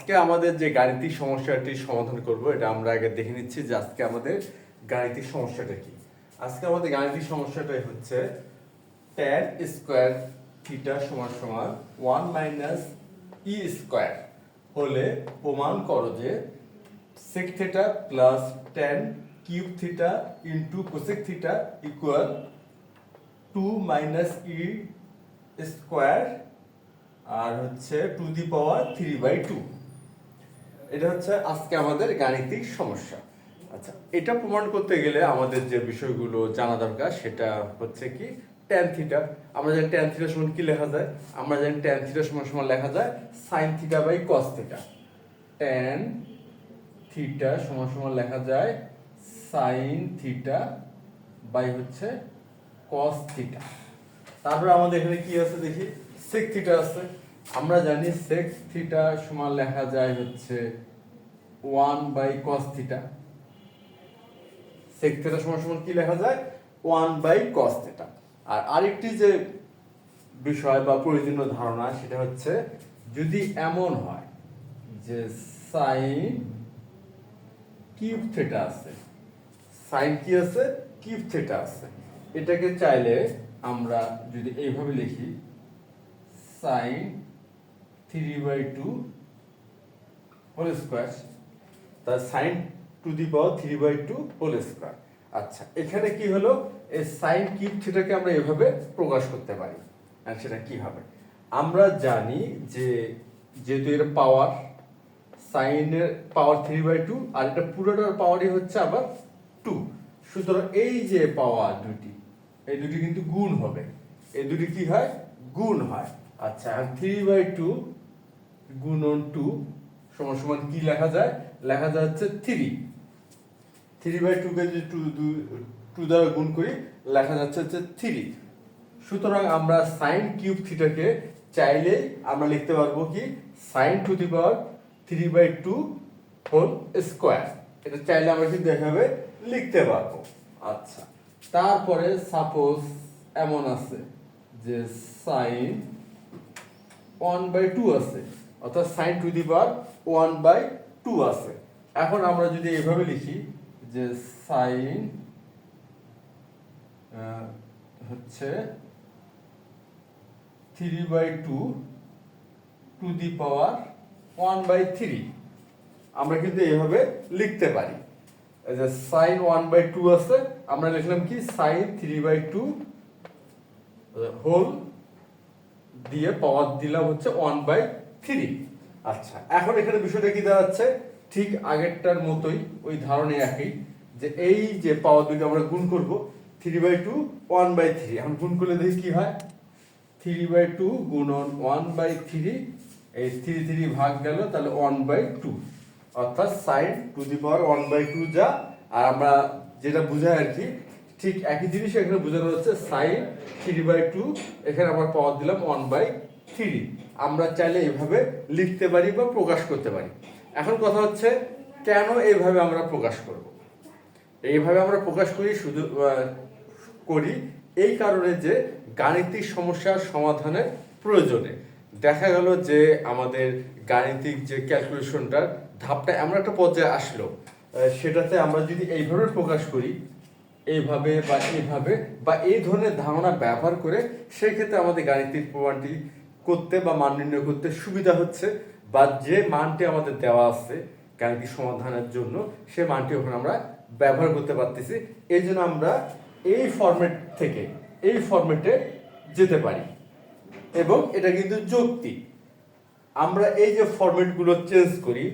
আজকে আমাদের যে গাণিতিক সমস্যাটি সমাধান করব এটা আমরা আগে দেখে নিচ্ছি যে আজকে আমাদের গাণিতিক সমস্যাটা কি। আজকে আমাদের গাণিতিক সমস্যাটা হচ্ছে tan স্কয়ার থিটা সমান সমান 1 মাইনাস ই স্কয়ার হলে প্রমাণ করো যে sec theta plus tan cube theta into cosec theta equal 2 minus e square আর হচ্ছে টু দি পাওয়ার 3/2। এটা হচ্ছে আজকে আমাদের গাণিতিক সমস্যা। আচ্ছা, এটা প্রমাণ করতে গেলে আমাদের যে বিষয়গুলো জানা দরকার সেটা হচ্ছে কি tan থিটা। আমরা জানি tan থিটা সমান কি লেখা যায়? আমরা জানি tan থিটা সমান সমান লেখা যায় sin theta by cos theta. tan theta সমান সমান লেখা যায় sin থিটা বাই হচ্ছে cos থিটা। তারপর আমাদের এখানে কি আছে দেখি, sec থিটা আছে। আমরা জানি sec থিটা সমান লেখা যায় হচ্ছে 1 by cos theta. sec theta সমান সমান কি লেখা যায় 1 বাই cos থিটা। আর আরেকটি যে বিষয় বা প্রয়োজনীয় ধারণা সেটা হচ্ছে যদি এমন হয় যে sin কিউব থিটা আছে, sin কি আছে কিউব থিটা আছে, এটাকে চাইলে আমরা যদি এইভাবে লিখি sin 3/2 হোল স্কয়ার, তার sin to the power 3/2 whole square. আচ্ছা, এখানে কি হলো এই sin কিউব থিটাকে আমরা এভাবে প্রকাশ করতে পারি। আর সেটা কি হবে? আমরা জানি যে যেহেতু এর পাওয়ার sin এর পাওয়ার 3/2 আর এটা পুরোটার পাওয়ারই হচ্ছে আবার 2, সুতরাং এই যে পাওয়ার দুটি এই দুটি কিন্তু গুণ হবে। এই দুটি কি হয়? গুণ হয়। আচ্ছা, 3/2 গুণন 2 সমান সমান কি লেখা যায়? লেখা যায় হচ্ছে 3। 3/2 কে যদি 2 দ্বারা গুণ করি লেখা যাচ্ছে হচ্ছে 3। সুতরাং আমরা sin কিউব থিটাকে চাইলে আমরা লিখতে পারবো কি sin to the power 3/2 whole square. এটা চাইলে আমরা কিন্তু এভাবে লিখতে পারবো। আচ্ছা, তারপরে সাপোজ এমন আছে যে sin 1/2 আছে, অর্থাৎ sin টু দি পাওয়ার 1/2 আছে। এখন আমরা যদি এভাবে লিখি যে sin হচ্ছে 3/2 টু দি পাওয়ার 1/3, আমরা কিন্তু এইভাবে লিখতে পারি যে sin 1/2 আছে, আমরা লিখলাম কি sin 3/2 হোল দিয়ে পাওয়ার দিলাম হচ্ছে 1/3। আচ্ছা, এখন এখানে বিষয়টা কি দাঁড়াচ্ছে? ঠিক আগেরটার মতোই, ওই ধারণা একই, যে এই যে পাওয়ার দুটো আমরা গুণ করব 3/2 1/3। এখন গুণ করলে দেখি কি হয়, 3/2 গুণন 1/3, এই 3 ভাগ গেল, তাহলে 1/2, অর্থাৎ sin টু দি পাওয়ার 1/2 যা। আর আমরা যেটা বুঝাই আর কি ঠিক একই জিনিস এখানে বোঝানো হচ্ছে sin 3/2, এখানে আমরা পাওয়ার দিলাম 1/3। আমরা চাইলে এইভাবে লিখতে পারি বা প্রকাশ করতে পারি। এখন কথা হচ্ছে কেন এইভাবে আমরা প্রকাশ করব? এইভাবে আমরা প্রকাশ করি শুধু করি এই কারণে যে গাণিতিক সমস্যার সমাধানের প্রয়োজনে দেখা গেল যে আমাদের গাণিতিক যে ক্যালকুলেশনটার ধাপটা এমন একটা পর্যায়ে আসলো, সেটাতে আমরা যদি এইভাবে প্রকাশ করি, এইভাবে বা এইভাবে বা এই ধরনের ধারণা ব্যবহার করে, সেই ক্ষেত্রে আমাদের গাণিতিক প্রমাণটি করতে বা মান নির্ণয় করতে সুবিধা হচ্ছে, বা যে মানটি আমাদের দেওয়া আছে গাণিতিক সমাধানের জন্য সে মানটি ওখানে আমরা ব্যবহার করতে পারতেছি। এই জন্য আমরা এই ফরম্যাট থেকে এই ফরম্যাটে যেতে পারি, এবং এটা কিন্তু যৌক্তিক। আমরা এই যে ফরম্যাটগুলো চেঞ্জ করি,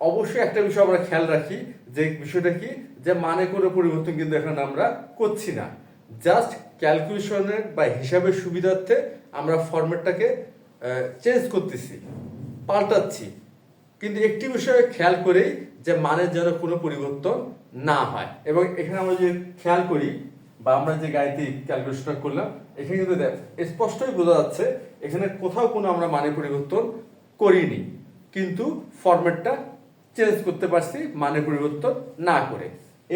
অবশ্যই একটা বিষয় আমরা খেয়াল রাখি, যে বিষয়টা কি, যে মানে কোনো পরিবর্তন কিন্তু এখানে আমরা করছি না, জাস্ট ক্যালকুলেশনের বা হিসাবের সুবিধার্থে আমরা ফরম্যাটটাকে চেঞ্জ করতেছি, পাল্টাচ্ছি। কিন্তু একটি বিষয়ে খেয়াল করেই যে মানের যেন কোনো পরিবর্তন না হয়। এবং এখানে আমরা যে খেয়াল করি বা আমরা যে গাণিতিক ক্যালকুলেশনটা করলাম, এখানে কিন্তু স্পষ্টই বোঝা যাচ্ছে এখানে কোথাও কোনো আমরা মানে পরিবর্তন করিনি, কিন্তু ফরম্যাটটা চেঞ্জ করতে পারছি মানে পরিবর্তন না করে।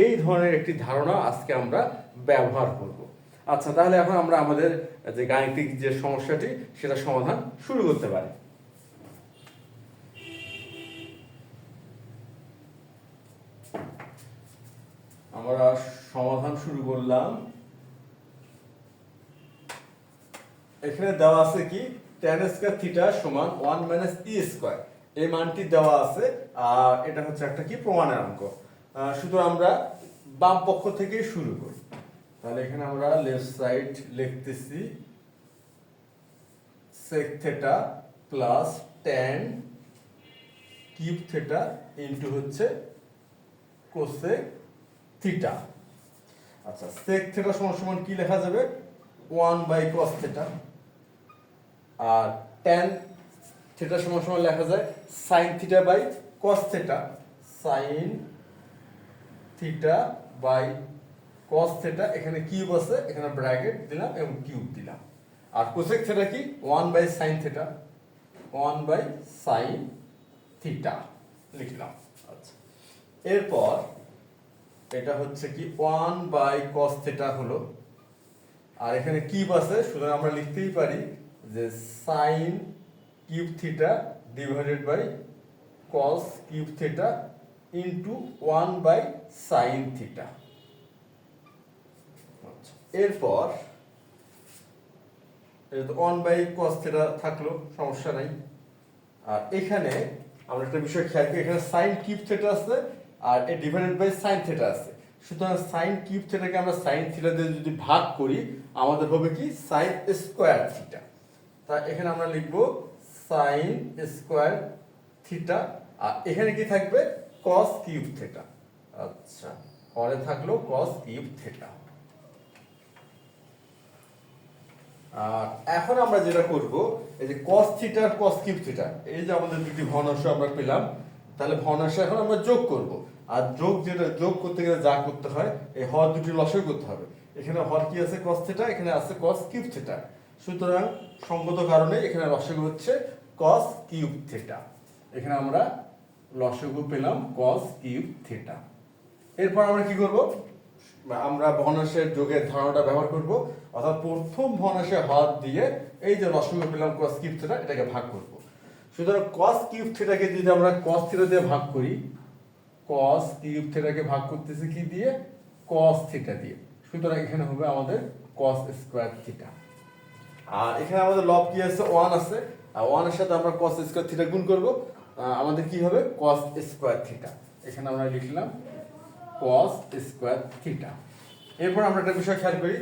এই ধরনের একটি ধারণা আজকে আমরা ব্যবহার করব। আচ্ছা, তাহলে এখন আমরা আমাদের যে গাণিতিক যে সমস্যাটি সেটা সমাধান শুরু করতে পারি। আমরা সমাধান শুরু করলাম। এখানে দেওয়া আছে কি tan স্কয়ার থিটা সমান 1 মাইনাস ই স্কয়ার, এই মানটি দেওয়া আছে। আর এটা হচ্ছে একটা কি প্রমাণের অঙ্ক। শুধু আমরা বাম পক্ষ থেকে শুরু করি। তাহলে এখানে আমরা লেফট সাইড লিখতেছি sec theta plus tan cube theta into হচ্ছে cosec থিটা। আচ্ছা, sec থিটা সমান সমান কি লেখা যাবে 1 বাই cos থিটা, আর tan থিটা সমান সমান লেখা যায় sin theta by cos theta, sin theta by cos theta, এখানে কিউব আছে এখানে ব্র্যাকেট দিলাম এবং কিউব দিলাম। আর cosec থিটা কি 1 by sin theta, 1 by sin theta লিখলাম। আচ্ছা, এরপর এটা হচ্ছে কি 1 বাই cos থিটা হলো, আর এখানে কিউব আছে সুতরাং আমরা লিখতেই পারি যে sin cube theta divided by cos cube theta into 1 by sin theta. এরপর এটা তো 1 বাই cos থিটা থাকলো, সমস্যা নাই। আর এখানে আমরা একটা বিষয় খেয়াল করি, এখানে sin কিউব থিটা আছে আর এ ডিভাইডেড বাই sin থিটা আছে। সুতরাং sin কিউব থিটাকে আমরা sin থিটা দিয়ে যদি ভাগ করি আমাদের হবে কি sin স্কয়ার থিটা। তা এখানে আমরা লিখব sin স্কয়ার থিটা, আর এখানে কি থাকবে cos কিউব থিটা। আচ্ছা, পরে থাকলো cos কিউব থিটা। আর এখন আমরা যেটা করব, এই যে cos থিটা আর cos কিউব থিটা, এই যে আমাদের দুটি ভগ্নাংশ আমরা পেলাম, তাহলে ভগ্নাংশ এখন আমরা যোগ করব। আর যোগ করতে গেলে যা করতে হয় এই হর দুটি লসাগু করতে হবে। এখানে হর কি আছে cos থিটা, এখানে আছে cos কিউব থিটা, সুতরাং সঙ্গত কারণে এখানে লসাগু হচ্ছে cos কিউব থিটা। এখানে আমরা লসাগু পেলাম cos কিউব থিটা। এরপর আমরা কি করব, আমরা ভগ্নাংশের যোগের ধারণাটা ব্যবহার করব, অর্থাৎ প্রথম ভগ্নাংশের হর দিয়ে এই যে লসাগু পেলাম cos কিউব থিটা এটাকে ভাগ করব। সুতরাং cos কিউব থিটাকে যদি আমরা cos থিটা দিয়ে ভাগ করি, cos কিউব থিটাকে ভাগ করতেছি কি দিয়ে cos থিটা দিয়ে, সুতরাং এখানে হবে আমাদের cos স্কয়ার থিটা। আর এখানে আমাদের লব কি আছে 1 আছে, আর 1 এর সাথে আমরা cos স্কয়ার থিটা গুণ করব, আমাদের কি হবে cos স্কয়ার থিটা। এখানে আমরা লিখলাম cos স্কয়ার থিটা। এরপর আমরা একটা বিষয় খেয়াল করি,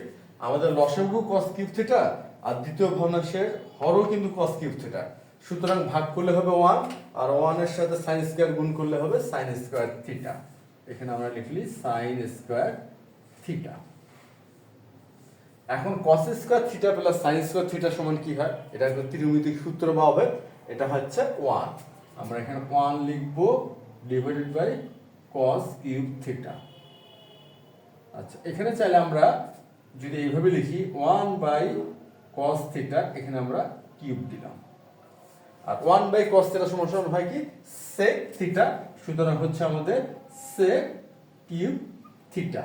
আমাদের লসাগু cos কিউব থিটা আর দ্বিতীয় ভগ্নাংশের হরও কিন্তু cos কিউব থিটা, সুতরাং ভাগ করলে হবে 1, আর 1 এর সাথে sin স্কয়ার গুণ করলে হবে sin স্কয়ার থিটা। এখানে আমরা লিখলি sin স্কয়ার থিটা। এখন cos square theta plus sin square theta সমান কি হয়, এটা একটা ত্রিকোণমিতিক সূত্র বা হবে, এটা হচ্ছে 1। আমরা এখানে 1 লিখব divided by cos cube theta. আচ্ছা, এখানে চাইলে আমরা যদি এইভাবে লিখি 1 বাই cos থিটা, এখানে আমরা কিউব দিলাম, আর 1 বাই cos থিটা সমান সমান হয় কি sec থিটা, সুতরাং হচ্ছে আমাদের sec কিউব থিটা।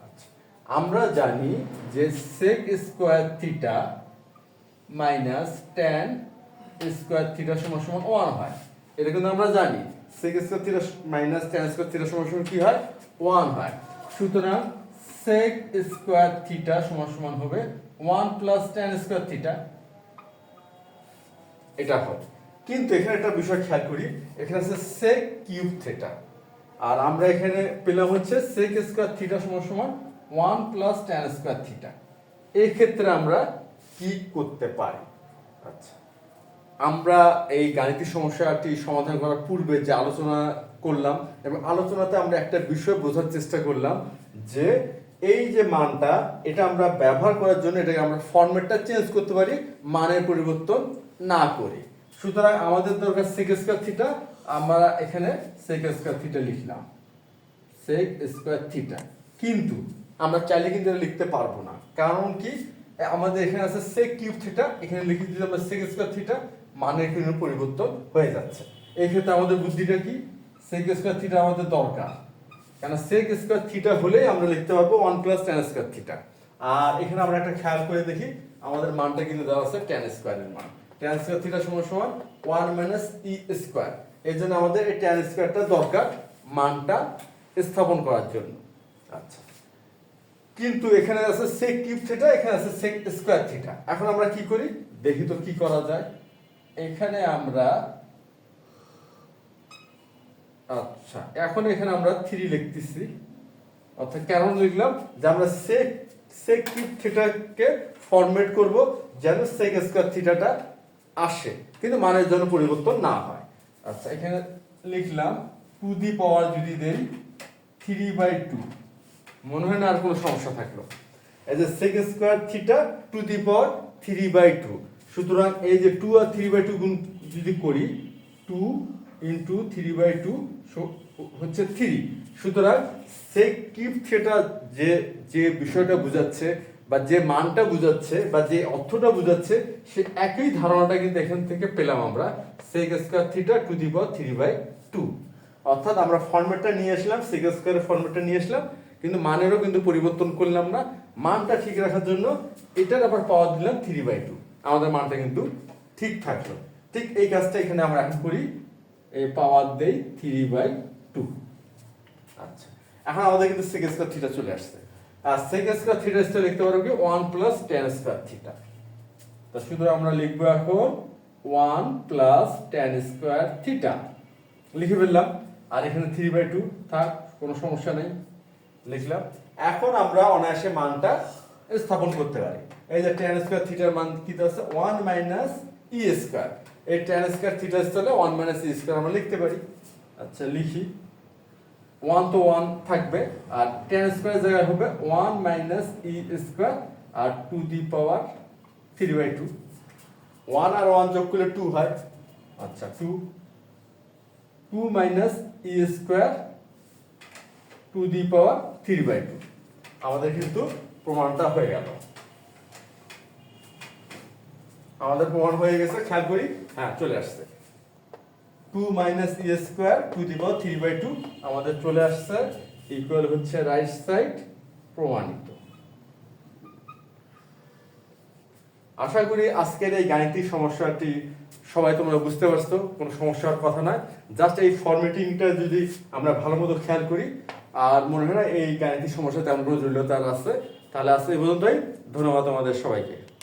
আচ্ছা, আমরা জানি যে sec square theta minus tan square theta সমান সমান 1 হয়, এটা কিন্তু আমরা জানি sec square theta minus tan square theta সমান সমান কি হয় 1 হয়। সুতরাং sec স্কয়ার থিটা সমান সমান হবে 1 প্লাস tan স্কয়ার থিটা, এটা হয়। কিন্তু এখানে একটা বিষয় খেয়াল করি, এখানে আছে sec কিউব থিটা, আর আমরা এখানে পেলাম হচ্ছে sec স্কয়ার থিটা সমান সমান 1 প্লাস tan স্কয়ার থিটা। এই ক্ষেত্রে আমরা কি করতে পারি? আচ্ছা, আমরা এই গাণিতিক সমস্যাটি সমাধান করার পূর্বে যে আলোচনা করলাম এবং আলোচনাতে আমরা একটা বিষয় বোঝার চেষ্টা করলাম যে এই যে মানটা এটা আমরা ব্যবহার করার জন্য এটাকে আমরা ফরম্যাটটা চেঞ্জ করতে পারি মানের পরিবর্তন না করে। সুতরাং আমাদের দরকার sec স্কয়ার থিটা, আমরা এখানে sec স্কয়ার থিটা লিখলাম sec স্কয়ার থিটা, কিন্তু আমরা চাইলে কিন্তু এটা লিখতে পারবো না, কারণ কি আমাদের এখানে আছে sec কিউব থিটা, এখানে লিখে দিলে আমরা sec স্কয়ার থিটা, মানের কিন্তু পরিবর্তন হয়ে যাচ্ছে। এই ক্ষেত্রে আমাদের বুদ্ধিটা কি sec স্কয়ার থিটা আমাদের দরকার, কারণ sec স্কয়ার থিটা হলেই আমরা লিখতে পারবো 1 প্লাস tan স্কয়ার থিটা। আর এখানে আমরা একটা খেয়াল করে দেখি, আমাদের মানটা কিন্তু দেওয়া আছে tan স্কয়ারের মান, tan স্কয়ার থিটা সমান সমান 1 মাইনাস e স্কয়ার, এই জন্য আমাদের এই tan স্কয়ারটা দরকার মানটা স্থাপন করার জন্য। আচ্ছা, কিন্তু এখানে আছে sec কিউব থিটা, এখানে আছে sec স্কয়ার থিটা। এখন আমরা কি করি দেখি তো কি করা যায়। এখানে আমরা আচ্ছা, এখন এখানে আমরা 3 লিখতেছি, অর্থাৎ কেন লিখলাম যে আমরা sec কিউব থিটাকে ফরম্যাট করব যেন sec স্কয়ার থিটাটা আসে, কিন্তু মানের জন্য পরিবর্তন না হয়। আচ্ছা, এখানে লিখলাম টু দি পাওয়ার যদি দেই 3/2, মনে হয় না আর কোনো সমস্যা থাকলো। এই যে sec square theta to the power 3/2, সুতরাং এই যে 2 আর 3/2 গুণ যদি করি 2 ইনটু 3/2 হচ্ছে 3, সুতরাং sec কিউব থিটা যে যে বিষয়টা বোঝাচ্ছে বা যে মানটা বোঝাচ্ছে বা যে অর্থটা বোঝাচ্ছে সে একই ধারণাটা কিন্তু এখান থেকে পেলাম আমরা, sec square theta to the power 3/2। অর্থাৎ আমরা ফরম্যাটটা নিয়ে আসলাম, sec স্কয়ারের ফরম্যাটটা নিয়ে আসলাম, কিন্তু মানেরও কিন্তু পরিবর্তন করলাম না। মানটা ঠিক রাখার জন্য এটার আবার পাওয়ার দিলাম 3/2, আমাদের মানটা কিন্তু ঠিক থাকলো। ঠিক এই কাজটা এখানে আমরা এখন করি, এই পাওয়ার দেই 3/2। আচ্ছা, এখন আমাদের কিন্তু sec স্কয়ার থিটা চলে আসছে, আর sec স্কয়ার থিটা লিখতে পারবো কি 1 প্লাস tan স্কয়ার থিটা। তো শুধু আমরা লিখবো এখন 1 প্লাস tan স্কয়ার থিটা লিখে ফেললাম, আর এখানে 3/2 থাক, কোনো সমস্যা নেই, লিখলাম। এখন আমরা অনায়াসে মানটা স্থাপন করতে পারি। এই যে tan স্কয়ার থিটার মান কি আছে 1 মাইনাস e স্কয়ার, এই tan স্কয়ার থিটা স্থলে 1 মাইনাস e স্কয়ার আমরা লিখতে পারি। আচ্ছা, লিখি, 1 তো 1 থাকবে, আর tan স্কয়ার জায়গায় হবে 1 মাইনাস e স্কয়ার আর টু দি পাওয়ার 3/2। 1 আর 1 যোগ করলে 2 হয়। আচ্ছা, 2 minus e square to the power 3/2। আমাদের কিন্তু প্রমাণটা হয়ে গেল, আমাদের প্রমাণ হয়ে গেছে, খেয়াল করি, হ্যাঁ চলে আসছে 2 minus e square to the power 3/2 আমাদের চলে আসছে, ইকুয়াল হচ্ছে রাইট সাইড প্রমাণিত। আশা করি আজকের এই গাণিতিক সমস্যাটি সবাই তোমরা বুঝতে পারছো, কোনো সমস্যার কথা নয়, জাস্ট এই ফরম্যাটিংটা যদি আমরা ভালো মতো খেয়াল করি, আর মনে হয় না এই গাণিতিক সমস্যা তেমন জটিলতা আছে, তাহলে আজকে এই পর্যন্তই। ধন্যবাদ আমাদের সবাইকে।